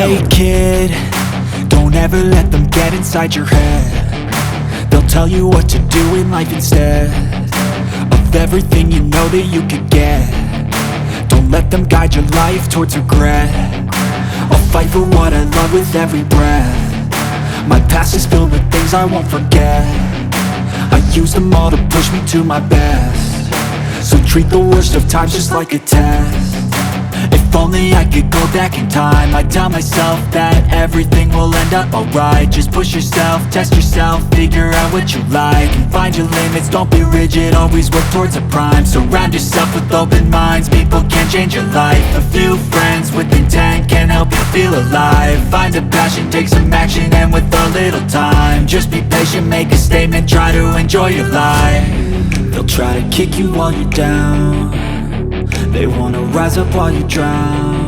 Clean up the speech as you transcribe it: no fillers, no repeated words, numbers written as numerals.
Hey kid, don't ever let them get inside your head. They'll tell you what to do in life instead of everything you know that you could get. Don't let them guide your life towards regret. I'll fight for what I love with every breath. My past is filled with things I won't forget. I use them all to push me to my best. So treat the worst of times just like a test. If only I could go back in time, I'd tell myself that everything will end up alright. Just push yourself, test yourself, figure out what you like, and find your limits, don't be rigid, always work towards a prime. Surround yourself with open minds, people can change your life. A few friends with intent can help you feel alive. Find a passion, take some action, and with a little time, just be patient, make a statement, try to enjoy your life. They'll try to kick you while you're down, they wanna rise up while you drown.